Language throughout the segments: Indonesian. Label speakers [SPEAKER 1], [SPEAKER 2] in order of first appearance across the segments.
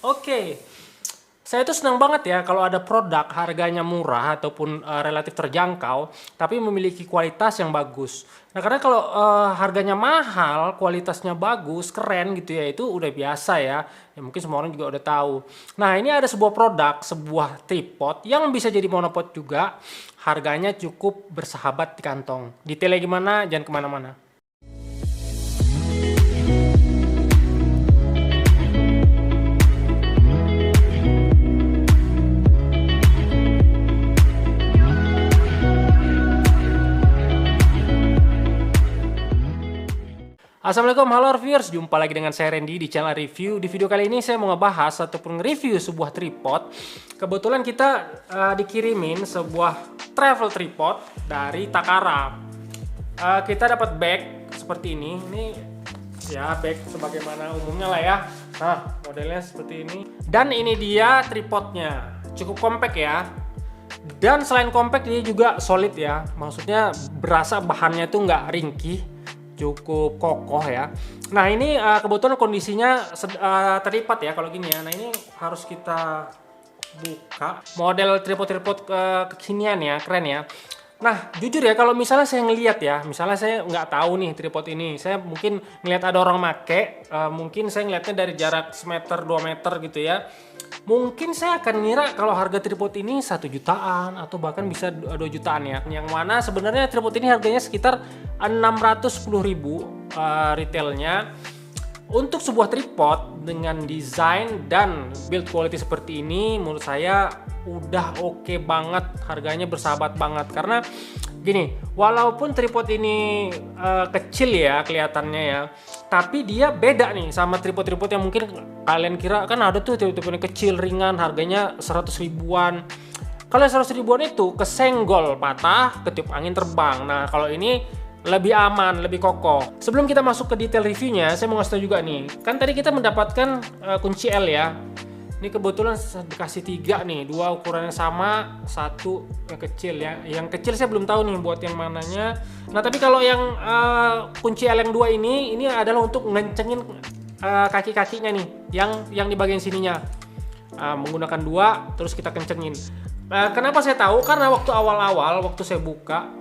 [SPEAKER 1] Oke, saya tuh senang banget ya kalau ada produk harganya murah ataupun relatif terjangkau, tapi memiliki kualitas yang bagus. Nah, karena kalau harganya mahal, kualitasnya bagus, keren gitu ya, itu udah biasa ya. Ya mungkin semua orang juga udah tahu. Nah, ini ada sebuah produk, sebuah tripod yang bisa jadi monopod juga. Harganya cukup bersahabat di kantong. Detailnya gimana? Jangan kemana-mana. Assalamualaikum, halo viewers, jumpa lagi dengan saya Randy di channel review. Di video kali ini saya mau ngebahas ataupun nge-review sebuah tripod. Kebetulan kita dikirimin sebuah travel tripod dari Takara. Kita dapat bag seperti ini ya, bag sebagaimana umumnya lah ya. Nah, modelnya seperti ini. Dan ini dia tripodnya, cukup compact ya. Dan selain compact dia juga solid ya, maksudnya berasa bahannya tuh nggak ringkih, cukup kokoh ya. Nah ini kebetulan kondisinya terlipat ya kalau gini ya. Nah ini harus kita buka. Model tripod kekinian ya, keren ya. Nah jujur ya, kalau misalnya saya ngelihat ya, misalnya saya nggak tahu nih tripod ini, saya mungkin ngelihat ada orang make, mungkin saya ngelihatnya dari jarak semeter 2 meter gitu ya. Mungkin saya akan ngira kalau harga tripod ini 1 jutaan atau bahkan bisa 2 jutaan ya. Yang mana sebenarnya tripod ini harganya sekitar 610.000 retailnya. Untuk sebuah tripod dengan desain dan build quality seperti ini, menurut saya udah oke banget, harganya bersahabat banget. Karena gini, walaupun tripod ini kecil ya kelihatannya ya, tapi dia beda nih sama tripod-tripod yang mungkin kalian kira. Kan ada tuh tripod ini kecil, ringan, harganya 100 ribuan. Kalau 100 ribuan itu kesenggol, patah, ketiup angin, terbang. Nah kalau ini lebih aman, lebih kokoh. Sebelum kita masuk ke detail reviewnya, saya mau ngasih tahu juga nih. Kan tadi kita mendapatkan kunci L ya. Ini kebetulan dikasih 3 nih, 2 ukurannya sama, 1 yang kecil ya. Yang kecil saya belum tahu nih buat yang mananya. Nah tapi kalau yang kunci L yang 2 ini adalah untuk ngencengin kaki-kakinya nih, yang di bagian sininya. Menggunakan 2, terus kita kencengin. Kenapa saya tahu? Karena waktu awal-awal, waktu saya buka,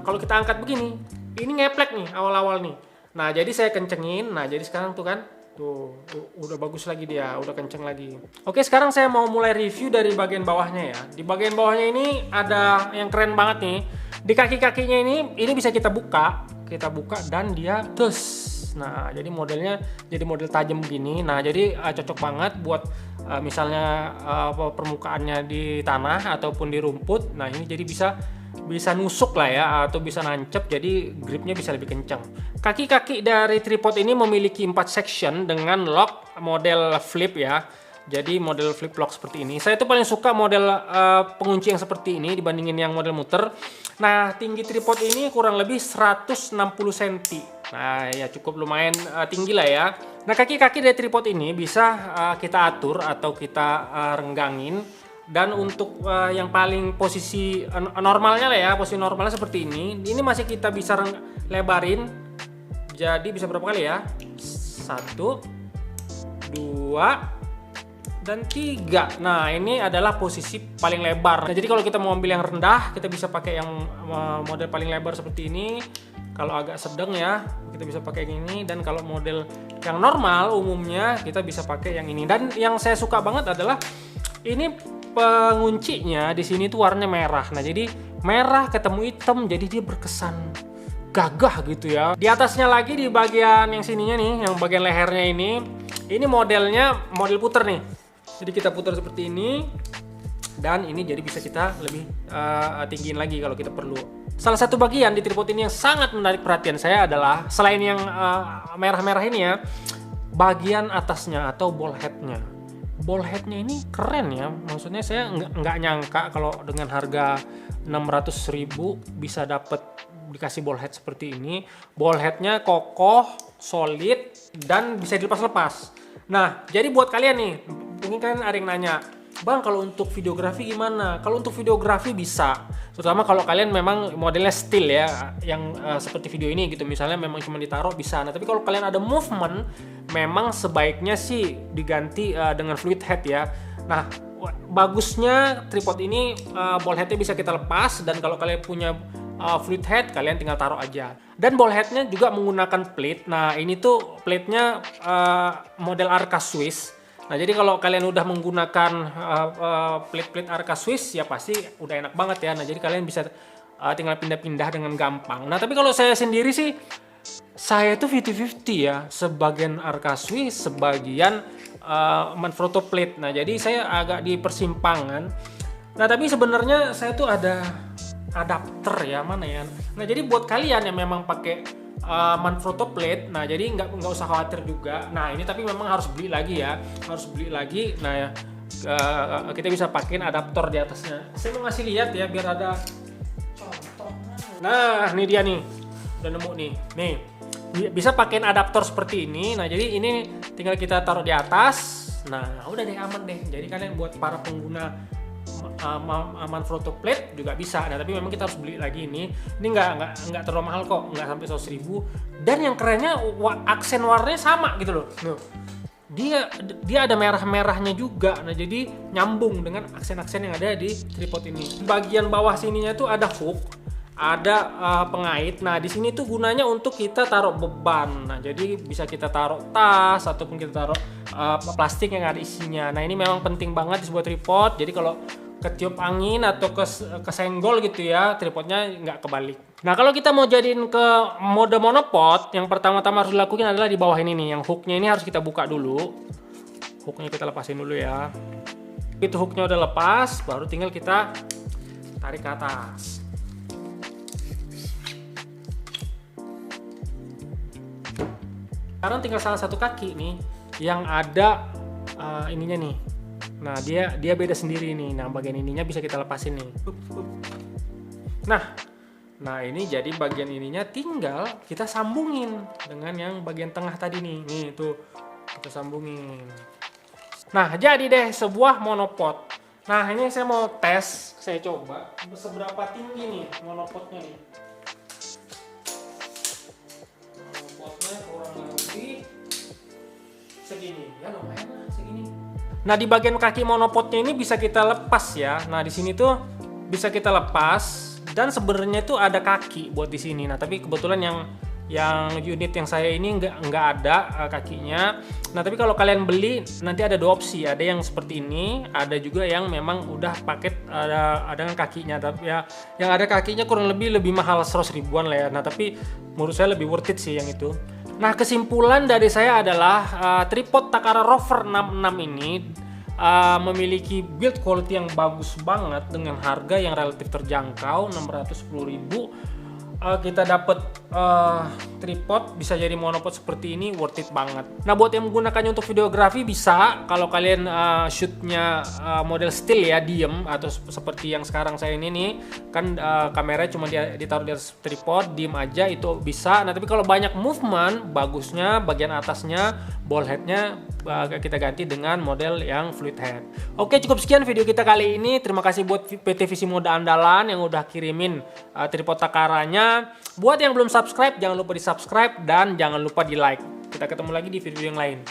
[SPEAKER 1] kalau kita angkat begini, ini ngeplek nih awal-awal nih. Nah jadi saya kencengin. Nah jadi sekarang tuh kan, tuh udah bagus lagi dia, udah kenceng lagi. Oke, sekarang saya mau mulai review dari bagian bawahnya ya. Di bagian bawahnya ini ada yang keren banget nih. Di kaki-kakinya ini bisa kita buka dan dia tus. Nah jadi modelnya jadi model tajam begini. Nah jadi cocok banget buat misalnya permukaannya di tanah ataupun di rumput. Nah ini jadi bisa nusuk lah ya, atau bisa nancep, jadi gripnya bisa lebih kencang. Kaki-kaki dari tripod ini memiliki 4 section dengan lock model flip ya. Jadi model flip lock seperti ini. Saya tuh paling suka model pengunci yang seperti ini dibandingin yang model muter. Nah tinggi tripod ini kurang lebih 160 cm. Nah ya cukup lumayan tinggi lah ya. Nah kaki-kaki dari tripod ini bisa kita atur atau kita renggangin. Dan untuk yang paling posisi normalnya lah ya, posisi normalnya seperti ini masih kita bisa lebarin. Jadi bisa berapa kali ya? 1, 2, dan 3. Nah ini adalah posisi paling lebar. Nah, jadi kalau kita mau ambil yang rendah, kita bisa pakai yang model paling lebar seperti ini. Kalau agak sedang ya, kita bisa pakai yang ini. Dan kalau model yang normal umumnya, kita bisa pakai yang ini. Dan yang saya suka banget adalah ini penguncinya di sini tuh warnanya merah. Nah jadi merah ketemu hitam, jadi dia berkesan gagah gitu ya. Di atasnya lagi di bagian yang sininya nih, yang bagian lehernya ini modelnya model puter nih. Jadi kita putar seperti ini, dan ini jadi bisa kita lebih tinggiin lagi kalau kita perlu. Salah satu bagian di tripod ini yang sangat menarik perhatian saya adalah selain yang merah-merah ini ya, bagian atasnya atau ball headnya. Ball headnya ini keren ya, maksudnya saya nggak nyangka kalau dengan harga 600.000 bisa dikasih ball head seperti ini. Ball headnya kokoh, solid, dan bisa dilepas-lepas. Nah jadi buat kalian nih, mungkin kalian ada yang nanya, Bang, kalau untuk videografi gimana? Kalau untuk videografi bisa, terutama kalau kalian memang modelnya still ya, yang seperti video ini gitu, misalnya memang cuma ditaruh bisa. Nah, tapi kalau kalian ada movement, memang sebaiknya sih diganti dengan fluid head ya. Nah, bagusnya tripod ini ball headnya bisa kita lepas, dan kalau kalian punya fluid head, kalian tinggal taruh aja. Dan ball headnya juga menggunakan plate. Nah, ini tuh plate-nya model Arca Swiss. Nah, jadi kalau kalian udah menggunakan plate-plate Arca Swiss, ya pasti udah enak banget ya. Nah, jadi kalian bisa tinggal pindah-pindah dengan gampang. Nah, tapi kalau saya sendiri sih, saya tuh 50-50 ya. Sebagian Arca Swiss, sebagian Manfrotto plate. Nah, jadi saya agak di persimpangan. Nah, tapi sebenarnya saya tuh ada adapter ya, mana ya. Nah, jadi buat kalian yang memang pakai Manfrotto plate, nah jadi nggak usah khawatir juga. Nah, ini tapi memang harus beli lagi ya, harus beli lagi. Nah ya, kita bisa pakein adaptor di atasnya. Saya mau ngasih lihat ya biar ada contoh. Nah, ini dia nih, udah nemu nih bisa pakein adaptor seperti ini. Nah, jadi ini tinggal kita taruh di atas. Nah, udah deh, aman deh. Jadi kalian buat para pengguna Manfrotto plate juga bisa. Nah, tapi memang kita harus beli lagi ini nggak terlalu mahal kok, nggak sampai 100.000. Dan yang kerennya aksen warnanya sama gitu loh. Dia ada merah-merahnya juga. Nah, jadi nyambung dengan aksen-aksen yang ada di tripod ini. Bagian bawah sininya tuh ada hook, ada pengait. Nah, di sini tuh gunanya untuk kita taruh beban. Nah, jadi bisa kita taruh tas ataupun kita taruh plastik yang ada isinya. Nah, ini memang penting banget di sebuah tripod. Jadi kalau ketiup angin atau kesenggol gitu ya, tripodnya nggak kebalik. Nah, kalau kita mau jadiin ke mode monopod, yang pertama-tama harus dilakukan adalah di bawah ini nih, yang hooknya ini harus kita buka dulu. Hooknya kita lepasin dulu ya. Itu hooknya udah lepas, baru tinggal kita tarik ke atas. Sekarang tinggal salah satu kaki nih yang ada ininya nih. Nah, dia beda sendiri nih. Nah, bagian ininya bisa kita lepasin nih. Nah ini jadi bagian ininya tinggal kita sambungin dengan yang bagian tengah tadi nih. Nih tuh kita sambungin. Nah, jadi deh sebuah monopod. Nah, ini saya mau tes, saya coba seberapa tinggi nih monopodnya nih. Monopodnya kurang lebih segini. Ya lumayan lah segini. Nah, di bagian kaki monopodnya ini bisa kita lepas ya. Nah, di sini tuh bisa kita lepas, dan sebenarnya itu ada kaki buat di sini. Nah, tapi kebetulan yang unit yang saya ini nggak ada kakinya. Nah, tapi kalau kalian beli nanti ada dua opsi. Ada yang seperti ini, ada juga yang memang udah paket ada dengan kakinya. Tapi ya yang ada kakinya kurang lebih mahal 100 ribuan lah ya. Nah, tapi menurut saya lebih worth it sih yang itu. Nah, kesimpulan dari saya adalah tripod Takara Rover 66 ini memiliki build quality yang bagus banget dengan harga yang relatif terjangkau, 610.000. Kita dapat tripod bisa jadi monopod seperti ini, worth it banget. Nah, buat yang menggunakannya untuk videografi bisa, kalau kalian shootnya model still ya, diem, atau seperti yang sekarang saya ini nih kan kameranya cuma ditaruh di atas tripod, diem aja, itu bisa. Nah, tapi kalau banyak movement, bagusnya bagian atasnya ball headnya kita ganti dengan model yang fluid head. Oke, cukup sekian video kita kali ini. Terima kasih buat PT Visi Mode Andalan yang udah kirimin tripod Takaranya. Buat yang belum subscribe, jangan lupa di subscribe dan jangan lupa di like. Kita ketemu lagi di video yang lain.